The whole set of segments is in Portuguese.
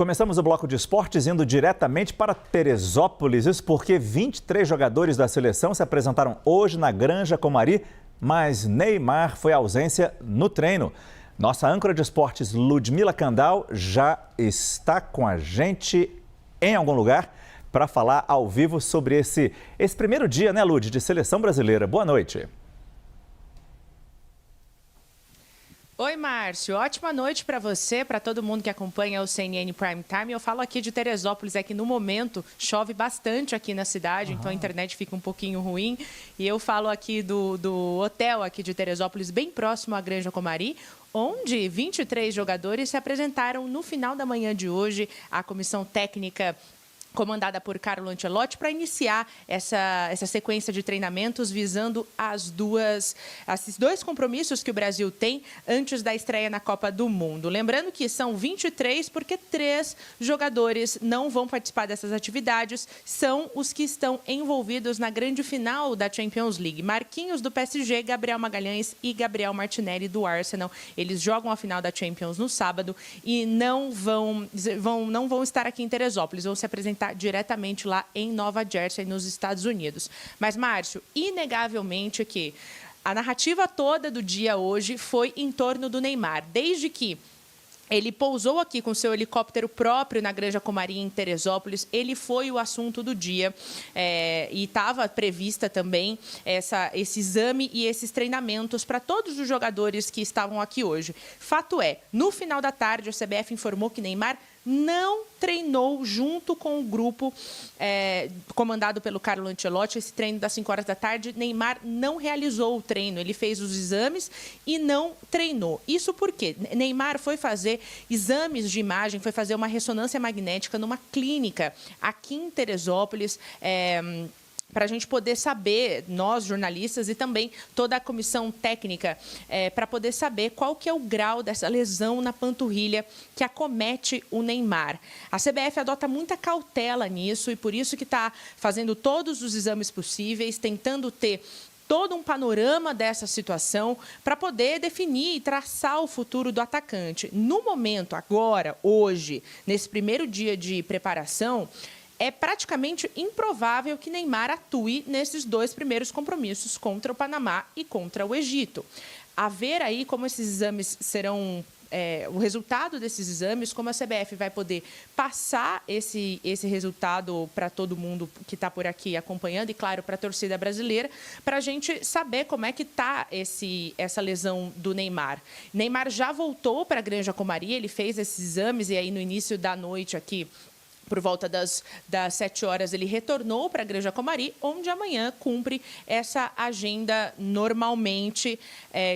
Começamos o bloco de esportes indo diretamente para Teresópolis, isso porque 23 jogadores da seleção se apresentaram hoje na Granja Comari, mas Neymar foi ausência no treino. Nossa âncora de esportes, Ludmila Kandal, já está com a gente em algum lugar para falar ao vivo sobre esse primeiro dia, né, Lud, de seleção brasileira. Boa noite. Oi, Márcio. Ótima noite para você, para todo mundo que acompanha o CNN Prime Time. Eu falo aqui de Teresópolis, é que no momento chove bastante aqui na cidade, então a internet fica um pouquinho ruim. E eu falo aqui do hotel aqui de Teresópolis, bem próximo à Granja Comari, onde 23 jogadores se apresentaram no final da manhã de hoje. A comissão técnica comandada por Carlo Ancelotti, para iniciar essa sequência de treinamentos visando esses dois compromissos que o Brasil tem antes da estreia na Copa do Mundo. Lembrando que são 23, porque 3 jogadores não vão participar dessas atividades, são os que estão envolvidos na grande final da Champions League. Marquinhos, do PSG, Gabriel Magalhães e Gabriel Martinelli, do Arsenal. Eles jogam a final da Champions no sábado e não vão estar aqui em Teresópolis, vão se apresentar diretamente lá em Nova Jersey, nos Estados Unidos. Mas, Márcio, inegavelmente que a narrativa toda do dia hoje foi em torno do Neymar. Desde que ele pousou aqui com seu helicóptero próprio na Granja Comari, em Teresópolis, ele foi o assunto do dia e estava prevista também esse exame e esses treinamentos para todos os jogadores que estavam aqui hoje. Fato é, no final da tarde, a CBF informou que Neymar não treinou junto com o grupo comandado pelo Carlo Ancelotti. Esse treino das 5 horas da tarde, Neymar não realizou o treino. Ele fez os exames e não treinou. Isso porque Neymar foi fazer exames de imagem, foi fazer uma ressonância magnética numa clínica aqui em Teresópolis, para a gente poder saber, nós jornalistas e também toda a comissão técnica, para poder saber qual que é o grau dessa lesão na panturrilha que acomete o Neymar. A CBF adota muita cautela nisso e por isso que está fazendo todos os exames possíveis, tentando ter todo um panorama dessa situação para poder definir e traçar o futuro do atacante. No momento, agora, hoje, nesse primeiro dia de preparação, é praticamente improvável que Neymar atue nesses 2 primeiros compromissos contra o Panamá e contra o Egito. A ver aí como esses exames serão, o resultado desses exames, como a CBF vai poder passar esse resultado para todo mundo que está por aqui acompanhando e, claro, para a torcida brasileira, para a gente saber como é que está essa lesão do Neymar. Neymar já voltou para a Granja Comari, ele fez esses exames e aí no início da noite aqui, por volta das 7 horas, ele retornou para a Granja Comari, onde amanhã cumpre essa agenda normalmente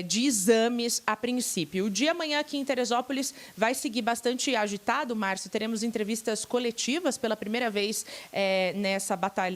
de exames a princípio. O dia amanhã aqui em Teresópolis vai seguir bastante agitado, Márcio. Teremos entrevistas coletivas pela primeira vez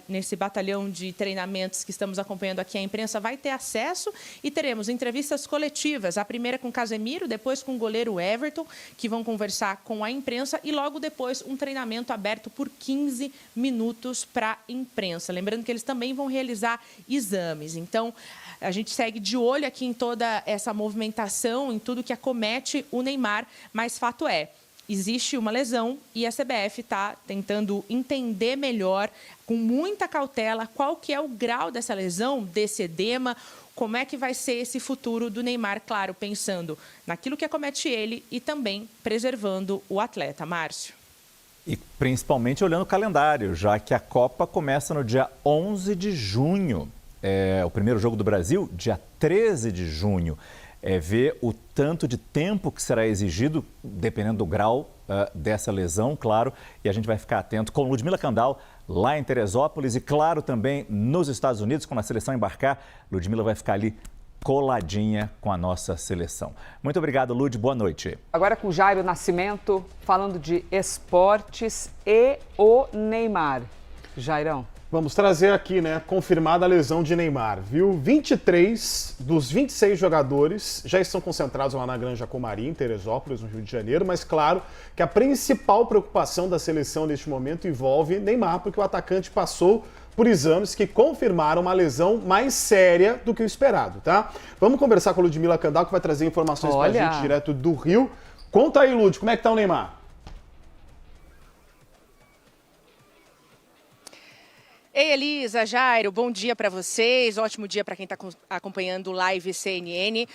nesse batalhão de treinamentos que estamos acompanhando aqui. A imprensa vai ter acesso e teremos entrevistas coletivas. A primeira com Casemiro, depois com o goleiro Everton, que vão conversar com a imprensa e logo depois um treinamento aberto por 15 minutos para a imprensa. Lembrando que eles também vão realizar exames. Então, a gente segue de olho aqui em toda essa movimentação, em tudo que acomete o Neymar, mas fato é, existe uma lesão e a CBF está tentando entender melhor, com muita cautela, qual que é o grau dessa lesão, desse edema, como é que vai ser esse futuro do Neymar, claro, pensando naquilo que acomete ele e também preservando o atleta. Márcio. E principalmente olhando o calendário, já que a Copa começa no dia 11 de junho. O primeiro jogo do Brasil, dia 13 de junho. Ver o tanto de tempo que será exigido, dependendo do grau dessa lesão, claro. E a gente vai ficar atento com Ludmila Kandal, lá em Teresópolis. E, claro, também nos Estados Unidos, quando a seleção embarcar, Ludmila vai ficar ali coladinha com a nossa seleção. Muito obrigado, Lud. Boa noite. Agora com Jairo Nascimento, falando de esportes e o Neymar. Jairão. Vamos trazer aqui, né, confirmada a lesão de Neymar, viu? 23 dos 26 jogadores já estão concentrados lá na Granja Comari, em Teresópolis, no Rio de Janeiro, mas claro que a principal preocupação da seleção neste momento envolve Neymar, porque o atacante passou por exames que confirmaram uma lesão mais séria do que o esperado, tá? Vamos conversar com a Ludmila Kandal, que vai trazer informações pra gente direto do Rio. Conta aí, Lud, como é que tá o Neymar? Ei, Elisa, Jairo, bom dia para vocês, ótimo dia para quem está acompanhando o Live CNN.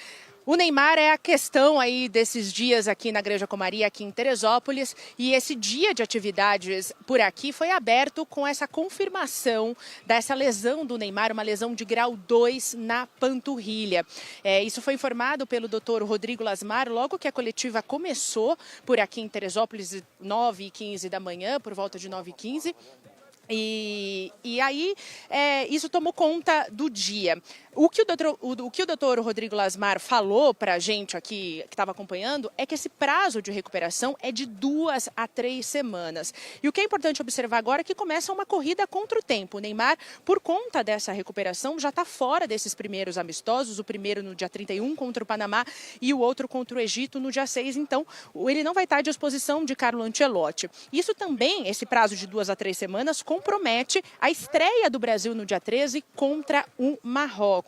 O Neymar é a questão aí desses dias aqui na Granja Comari, aqui em Teresópolis, e esse dia de atividades por aqui foi aberto com essa confirmação dessa lesão do Neymar, uma lesão de grau 2 na panturrilha. Isso foi informado pelo Dr. Rodrigo Lasmar logo que a coletiva começou por aqui em Teresópolis, 9h15 da manhã, por volta de 9h15. E aí, isso tomou conta do dia. O que o doutor Rodrigo Lasmar falou para a gente aqui, que estava acompanhando, é que esse prazo de recuperação é de 2 a 3 semanas. E o que é importante observar agora é que começa uma corrida contra o tempo. O Neymar, por conta dessa recuperação, já está fora desses primeiros amistosos, o primeiro no dia 31 contra o Panamá e o outro contra o Egito no dia 6. Então, ele não vai estar à disposição de Carlo Ancelotti. Isso também, esse prazo de 2 a 3 semanas, compromete a estreia do Brasil no dia 13 contra o Marrocos.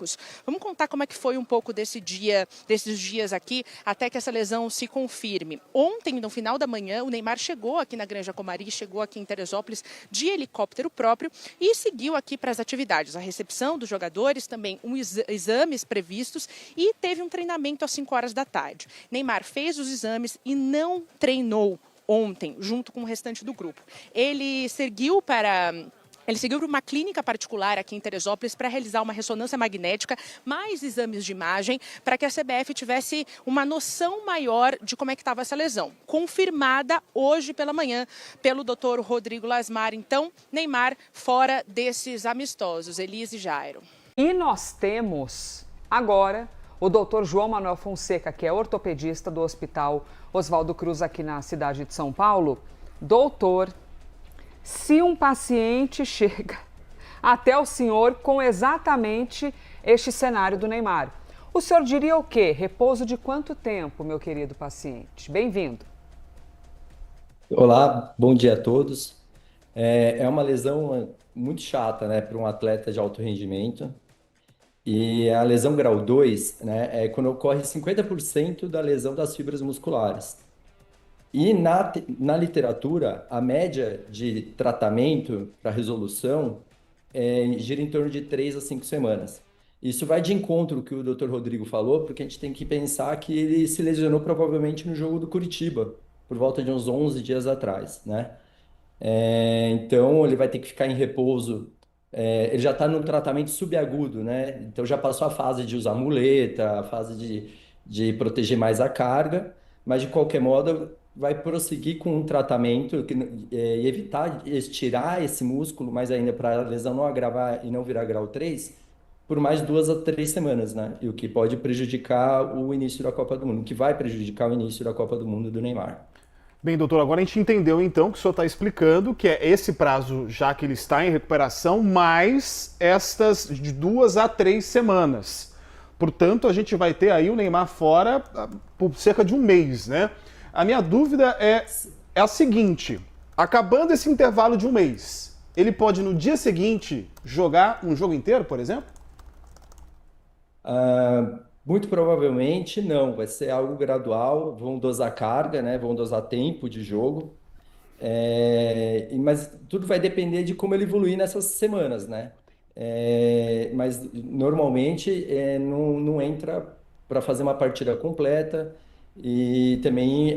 Vamos contar como é que foi um pouco desses dias aqui, até que essa lesão se confirme. Ontem, no final da manhã, o Neymar chegou aqui na Granja Comari, chegou aqui em Teresópolis de helicóptero próprio e seguiu aqui para as atividades. A recepção dos jogadores, também exames previstos e teve um treinamento às 5 horas da tarde. Neymar fez os exames e não treinou ontem, junto com o restante do grupo. Ele seguiu para uma clínica particular aqui em Teresópolis para realizar uma ressonância magnética, mais exames de imagem, para que a CBF tivesse uma noção maior de como é que estava essa lesão. Confirmada hoje pela manhã pelo Dr. Rodrigo Lasmar. Então, Neymar fora desses amistosos. Elise e Jairo. E nós temos agora o Dr. João Manuel Fonseca, que é ortopedista do Hospital Oswaldo Cruz aqui na cidade de São Paulo. Doutor, se um paciente chega até o senhor com exatamente este cenário do Neymar, o senhor diria o quê? Repouso de quanto tempo, meu querido paciente? Bem-vindo. Olá, bom dia a todos. É uma lesão muito chata, né, para um atleta de alto rendimento. E a lesão grau 2, né, é quando ocorre 50% da lesão das fibras musculares. E na literatura, a média de tratamento para resolução gira em torno de 3 a 5 semanas. Isso vai de encontro ao que o Dr. Rodrigo falou, porque a gente tem que pensar que ele se lesionou provavelmente no jogo do Curitiba, por volta de uns 11 dias atrás, né? Então, ele vai ter que ficar em repouso. Ele já está no tratamento subagudo, né? Então, já passou a fase de usar muleta, a fase de proteger mais a carga, mas, de qualquer modo, vai prosseguir com um tratamento e evitar estirar esse músculo, mais ainda para a lesão não agravar e não virar grau 3, por mais 2 a 3 semanas, né? E o que pode prejudicar o início da Copa do Mundo, o que vai prejudicar o início da Copa do Mundo do Neymar. Bem, doutor, agora a gente entendeu então que o senhor está explicando que é esse prazo, já que ele está em recuperação, mais estas de 2 a 3 semanas. Portanto, a gente vai ter aí o Neymar fora por cerca de um mês, né? A minha dúvida é a seguinte: acabando esse intervalo de um mês, ele pode no dia seguinte jogar um jogo inteiro, por exemplo? Muito provavelmente não, vai ser algo gradual, vão dosar carga, né? Vão dosar tempo de jogo, mas tudo vai depender de como ele evoluir nessas semanas, né? Mas normalmente não entra para fazer uma partida completa. E também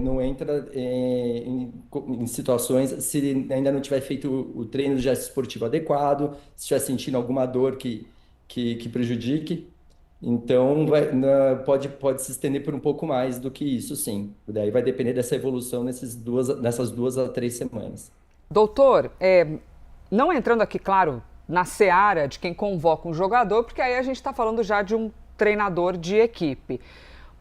não entra em situações se ainda não tiver feito o treino de gesto esportivo adequado, se estiver sentindo alguma dor que prejudique. Então, pode se estender por um pouco mais do que isso, sim. Daí vai depender dessa evolução nessas 2 a 3 semanas. Doutor, não entrando aqui, claro, na seara de quem convoca um jogador, porque aí a gente está falando já de um treinador de equipe.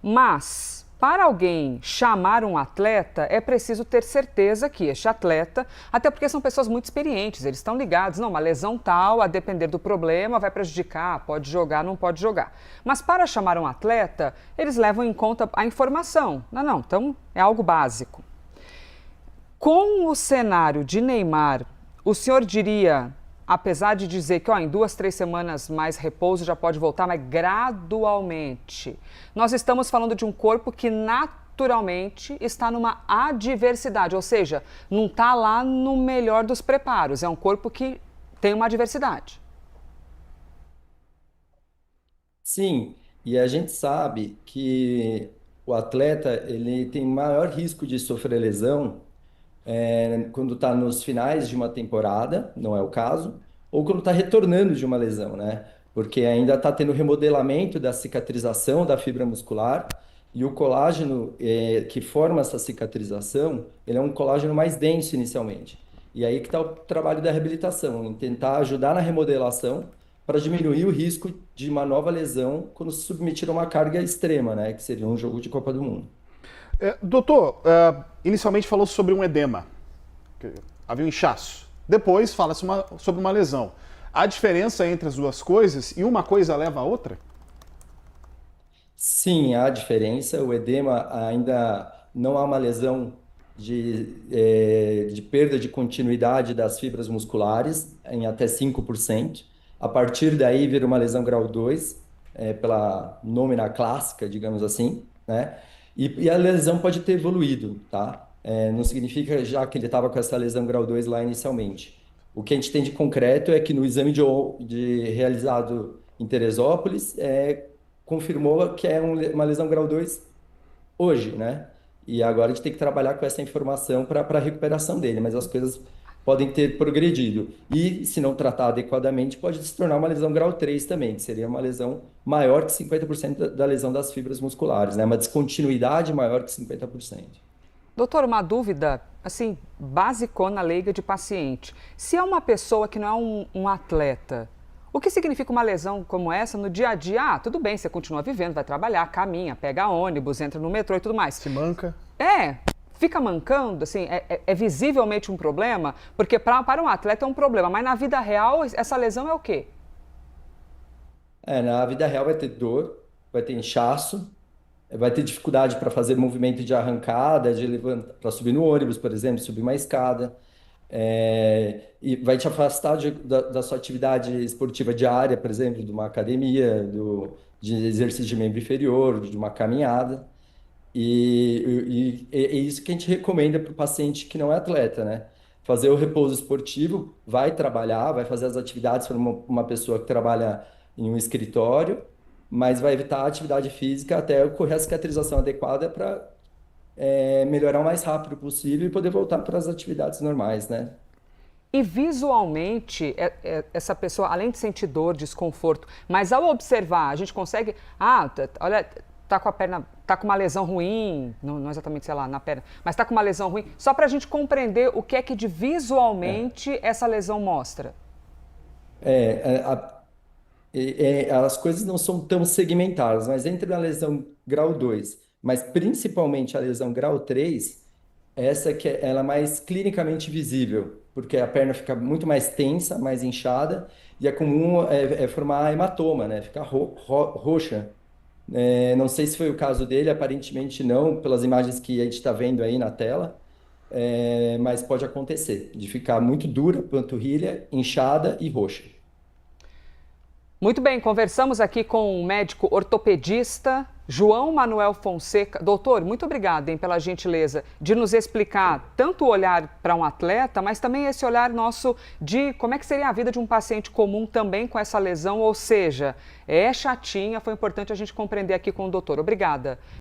Mas, para alguém chamar um atleta, é preciso ter certeza que este atleta, até porque são pessoas muito experientes, eles estão ligados, não, uma lesão tal, a depender do problema, vai prejudicar, pode jogar, não pode jogar. Mas para chamar um atleta, eles levam em conta a informação. Não, então é algo básico. Com o cenário de Neymar, o senhor diria, apesar de dizer que em 2, 3 semanas mais repouso já pode voltar, mas gradualmente. Nós estamos falando de um corpo que naturalmente está numa adversidade, ou seja, não está lá no melhor dos preparos. É um corpo que tem uma adversidade. Sim, e a gente sabe que o atleta ele tem maior risco de sofrer lesão quando está nos finais de uma temporada, não é o caso, ou quando está retornando de uma lesão, né? Porque ainda está tendo remodelamento da cicatrização da fibra muscular e o colágeno que forma essa cicatrização, ele é um colágeno mais denso inicialmente. E aí que está o trabalho da reabilitação, em tentar ajudar na remodelação para diminuir o risco de uma nova lesão quando se submeter a uma carga extrema, né? Que seria um jogo de Copa do Mundo. Doutor, inicialmente falou sobre um edema, que havia um inchaço. Depois fala-se sobre uma lesão. Há diferença entre as duas coisas e uma coisa leva a outra? Sim, há diferença. O edema ainda não há uma lesão de perda de continuidade das fibras musculares em até 5%. A partir daí vira uma lesão grau 2, pela nômina clássica, digamos assim, né? E a lesão pode ter evoluído, tá? Não significa já que ele estava com essa lesão grau 2 lá inicialmente. O que a gente tem de concreto é que no exame realizado em Teresópolis, confirmou que é uma lesão grau 2 hoje, né? E agora a gente tem que trabalhar com essa informação para a recuperação dele, mas as coisas podem ter progredido. E, se não tratar adequadamente, pode se tornar uma lesão grau 3 também, que seria uma lesão maior que 50% da lesão das fibras musculares, né? Uma descontinuidade maior que 50%. Doutor, uma dúvida, assim, basicona, leiga de paciente. Se é uma pessoa que não é um atleta, o que significa uma lesão como essa no dia a dia? Ah, tudo bem, você continua vivendo, vai trabalhar, caminha, pega ônibus, entra no metrô e tudo mais. Se manca. Fica mancando, assim, é visivelmente um problema? Porque para um atleta é um problema, mas na vida real essa lesão é o quê? Na vida real vai ter dor, vai ter inchaço, vai ter dificuldade para fazer movimento de arrancada, de levantar, para subir no ônibus, por exemplo, subir uma escada. E vai te afastar da sua atividade esportiva diária, por exemplo, de uma academia, de exercício de membro inferior, de uma caminhada. E é isso que a gente recomenda para o paciente que não é atleta, né? Fazer o repouso esportivo, vai trabalhar, vai fazer as atividades para uma pessoa que trabalha em um escritório, mas vai evitar a atividade física até ocorrer a cicatrização adequada para melhorar o mais rápido possível e poder voltar para as atividades normais, né? E visualmente, essa pessoa, além de sentir dor, desconforto, mas ao observar, a gente consegue, olha, tá com a perna, tá com uma lesão ruim, não exatamente, sei lá, na perna, mas tá com uma lesão ruim, só para a gente compreender o que é que de visualmente essa lesão mostra. As coisas não são tão segmentadas, mas entre a lesão grau 2, mas principalmente a lesão grau 3, essa que ela é mais clinicamente visível, porque a perna fica muito mais tensa, mais inchada, e é comum formar hematoma, né? Ficar roxa. Não sei se foi o caso dele, aparentemente não, pelas imagens que a gente está vendo aí na tela, mas pode acontecer, de ficar muito dura, panturrilha, inchada e roxa. Muito bem, conversamos aqui com o médico ortopedista João Manuel Fonseca. Doutor, muito obrigada, hein, pela gentileza de nos explicar tanto o olhar para um atleta, mas também esse olhar nosso de como é que seria a vida de um paciente comum também com essa lesão, ou seja, é chatinha, foi importante a gente compreender aqui com o doutor. Obrigada.